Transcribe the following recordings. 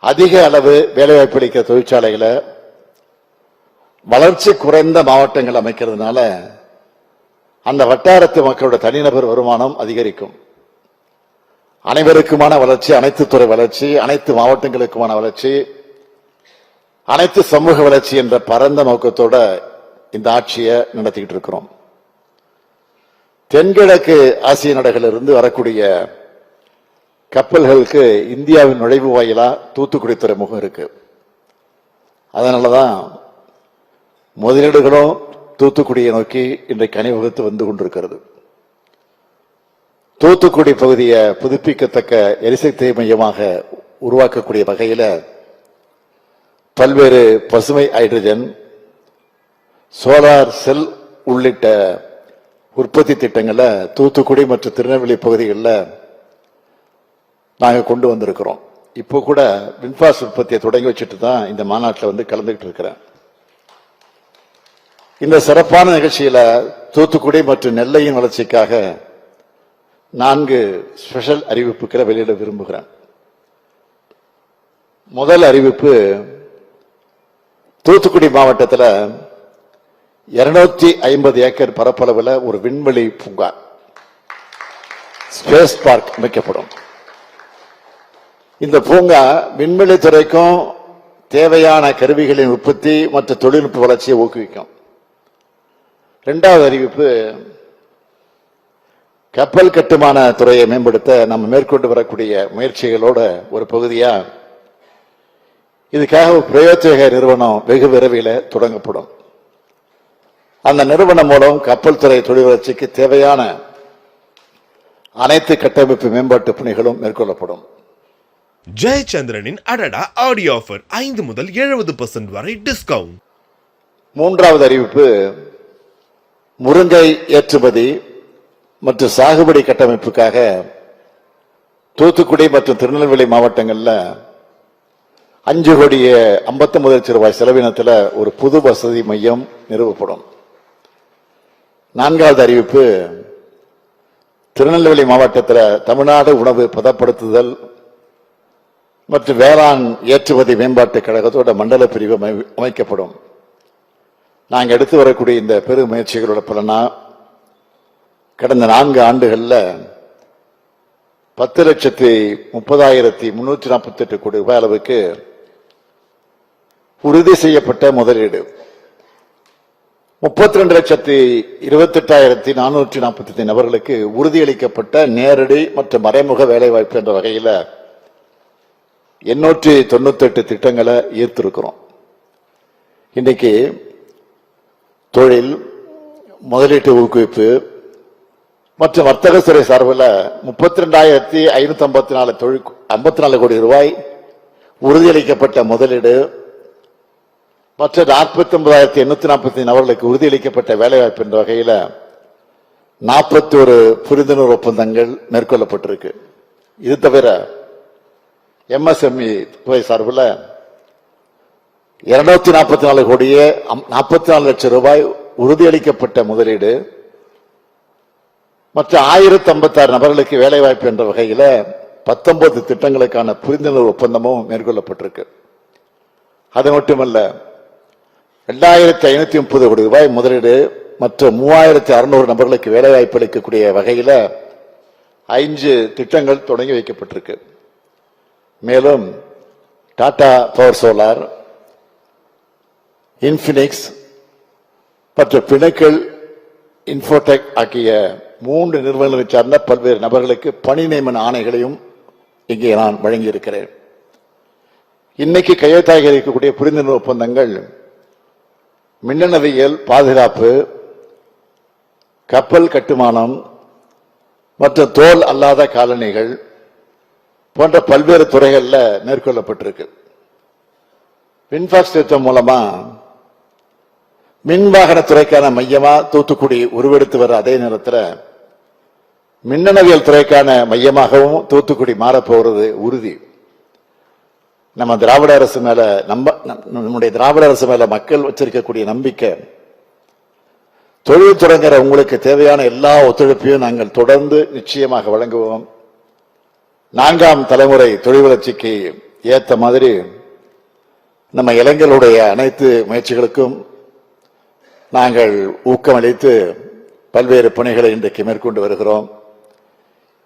அதிக அளவு வேலைவாய்ப்பு அளிக்கிற தொழிற்சாலைகளை வளர்ச்சி குறைந்த மாவட்டங்கள் அமைக்கிறதுனால அந்த வட்டாரத்து மக்களோட தனிநபர் வருமானம் அதிகரிக்கும். அனைவருக்குமான வளர்ச்சி, அனைத்து துறை வளர்ச்சி, அனைத்து மாவட்டங்களுக்குமான வளர்ச்சி, அனைத்து சமூக வளர்ச்சி என்ற பரந்த நோக்கத்தோட இந்த ஆட்சியை நடத்திக்கிட்டு இருக்கிறோம். தென்கிழக்கு ஆசிய நாடுகளிலிருந்து வரக்கூடிய கப்பல்களுக்கு இந்தியாவின் நுழைவு வாயிலா தூத்துக்குடி துறைமுகம் இருக்கு. அதனாலதான் முதலீடுகளும் தூத்துக்குடியை நோக்கி இன்றைக்கு அணிவகுத்து வந்து கொண்டிருக்கிறது. தூத்துக்குடி பகுதியை புதுப்பிக்கத்தக்க எரிசக்தி மையமாக உருவாக்கக்கூடிய வகையில் பல்வேறு பசுமை ஹைட்ரஜன், சோலார் செல் உள்ளிட்ட உற்பத்தி திட்டங்களை தூத்துக்குடி மற்றும் திருநெல்வேலி பகுதிகளில் நாங்கள் கொண்டு வந்திருக்கிறோம். இப்போ கூட வின்பாஸ் உற்பத்தியை தொடங்கி வச்சுட்டு தான் இந்த மாநாட்டில் வந்து கலந்துகிட்டு இருக்கிறேன். இந்த சிறப்பான நிகழ்ச்சியில தூத்துக்குடி மற்றும் நெல்லையின் வளர்ச்சிக்காக 4 ஸ்பெஷல் அறிவிப்புகளை வெளியிட விரும்புகிறேன். முதல் அறிவிப்பு, தூத்துக்குடி மாவட்டத்தில் 250 ஏக்கர் பரப்பளவில் ஒரு விண்வெளி பூங்கா, ஸ்பேஸ் பார்க் அமைக்கப்படும். இந்த பூங்கா விண்வெளி துறைக்கும் தேவையான கருவிகளின் உற்பத்தி மற்றும் தொழில்நுட்ப வளர்ச்சியை ஊக்குவிக்கும். இரண்டாவது அறிவிப்பு, கப்பல் கட்டுமான துறையை மேம்படுத்த நம்ம மேற்கொண்டு வரக்கூடிய முயற்சிகளோட ஒரு பகுதியா இதுக்காக பிரயோஜக நிறுவனம் வெகு விரைவில் தொடங்கப்படும். அந்த நிறுவனம் மூலம் கப்பல் துறை தொழில் வளர்ச்சிக்கு தேவையான அனைத்து கட்டமைப்பு மேம்பாட்டு பணிகளும் மேற்கொள்ளப்படும். ஜெயச்சந்திரனின் அடடா ஆடியோ ஆஃபர் 5 முதல் 70% வரை டிஸ்கவுண்ட். மூன்றாவது அறிவிப்பு, முருங்கை ஏற்றுமதி மற்றும் சாகுபடி கட்டமைப்புக்காக தூத்துக்குடி மற்றும் திருநெல்வேலி மாவட்டங்களில் 5,59 லட்சம் ரூபாய் செலவினத்தில் ஒரு புது வசதி மையம் நிறுவப்படும். நான்காவது அறிவிப்பு, திருநெல்வேலி மாவட்டத்தில் தமிழ்நாடு உணவு பதப்படுத்துதல் மற்றும் வேளாண் ஏற்றுமதி மேம்பாட்டு கழகத்தோட மண்டல பிரிவு அமைக்கப்படும். நாங்கள் எடுத்து வரக்கூடிய இந்த பெரு முயற்சிகளோட பலனா கடந்த 4 ஆண்டுகளில் 10,30,348 கோடி ரூபாய் அளவுக்கு உறுதி செய்யப்பட்ட முதலீடு, 32,28,445 நபர்களுக்கு உறுதியளிக்கப்பட்ட நேரடி மற்றும் மறைமுக வேலைவாய்ப்பு என்ற வகையில் 898 திட்டங்களை ஈர்த்திருக்கிறோம். இன்னைக்கு தொழில், முதலீட்டு ஊக்குவிப்பு மற்றும் வர்த்தக துறை சார்பில் 32,554 கோடி ரூபாய் உறுதியளிக்கப்பட்ட முதலீடு மற்ற 49,845 நபர்களுக்கு உறுதியளிக்கப்பட்ட வேலைவாய்ப்பு என்ற வகையில் 41 புரிந்துணர்வு ஒப்பந்தங்கள் மேற்கொள்ளப்பட்டிருக்கு. இது தவிர எம்எஸ்எம்இ துறை சார்பில் 244 கோடியே 44 லட்சம் ரூபாய் உறுதியளிக்கப்பட்ட முதலீடு மற்ற 1056 நபர்களுக்கு வேலைவாய்ப்பு என்ற வகையில் 19 திட்டங்களுக்கான புரிந்துணர்வு ஒப்பந்தமும் மேற்கொள்ளப்பட்டிருக்கு. அது மட்டுமல்ல, 2,530 கோடி ரூபாய் முதலீடு மற்றும் 3,600 நபர்களுக்கு வேலைவாய்ப்பு அளிக்கக்கூடிய வகையில் 5 திட்டங்கள் தொடங்கி வைக்கப்பட்டிருக்கு. மேலும் டாடா பவர் சோலார், இன்பினிக்ஸ் மற்றும் பிணைக்கல் இன்ஃபோடெக் ஆகிய 3 நிறுவனங்களை சார்ந்த பல்வேறு நபர்களுக்கு பணி நியமன ஆணைகளையும் இங்கே நான் வழங்கியிருக்கிறேன். இன்னைக்கு கையெழுத்தாக இருக்கக்கூடிய புரிந்துணர்வு ஒப்பந்தங்கள் மின்னணுவியல், பாதுகாப்பு, கப்பல் கட்டுமானம் மற்றும் தோல் அல்லாத காலணிகள் போன்ற பல்வேறு துறைகளில் மேற்கொள்ளப்பட்டிருக்கு. வின்பாக்ஸ் திட்டம் மூலமா மின்வாகன துறைக்கான மையமா தூத்துக்குடி உருவெடுத்து வர அதே நேரத்தில் மின்னணுவியல் துறைக்கான மையமாகவும் தூத்துக்குடி மாறப்போகிறது உறுதி. நம்ம திராவிட அரசு மேல நம்முடைய திராவிட அரசு மேல மக்கள் வச்சிருக்கக்கூடிய நம்பிக்கை, தொழில் தொடங்குற உங்களுக்கு தேவையான எல்லா ஒத்துழைப்பையும் நாங்கள் தொடர்ந்து நிச்சயமாக வழங்குவோம். 4ஆம் தலைமுறை தொழில் வளர்ச்சிக்கு ஏத்த மாதிரி நம்ம இளைஞர்களுடைய அனைத்து முயற்சிகளுக்கும் நாங்கள் ஊக்கமளித்து பல்வேறு பணிகளை இன்றைக்கு மேற்கொண்டு வருகிறோம்.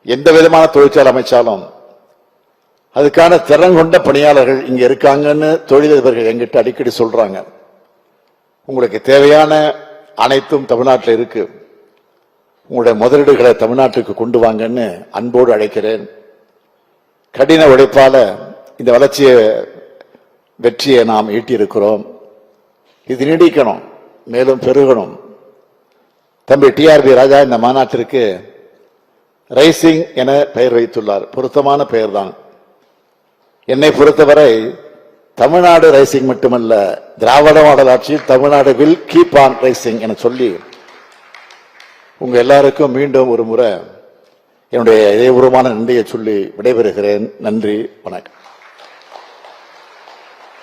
எந்த விதமான தொழிற்சாலை அமைச்சாலும் அதுக்கான திறன் கொண்ட பணியாளர்கள் இங்க இருக்காங்கன்னு தொழிலதிபர்கள் எங்கிட்ட அடிக்கடி சொல்றாங்க. உங்களுக்கு தேவையான அனைத்தும் தமிழ்நாட்டில் இருக்கு, உங்களுடைய முதலீடுகளை தமிழ்நாட்டுக்கு கொண்டு வாங்கன்னு அன்போடு அழைக்கிறேன். கடின உழைப்பால இந்த வெற்றியை நாம் ஈட்டியிருக்கிறோம். இது நீடிக்கணும், மேலும் பெருகணும். தம்பி டிஆர்பி ராஜா இந்த மாநாட்டிற்கு ரைசிங் என பெயர் வைத்துள்ளார். பொருத்தமான பெயர் தான். என்னை பொறுத்தவரை தமிழ்நாடு ரைசிங் மட்டுமல்ல, திராவிட மாடல் ஆட்சியில் Tamil Nadu will keep on rising என சொல்லி உங்க எல்லாருக்கும் மீண்டும் ஒரு முறை என்னுடைய இதயபூர்வமான நன்றியை சொல்லி விடைபெறுகிறேன். நன்றி, வணக்கம்.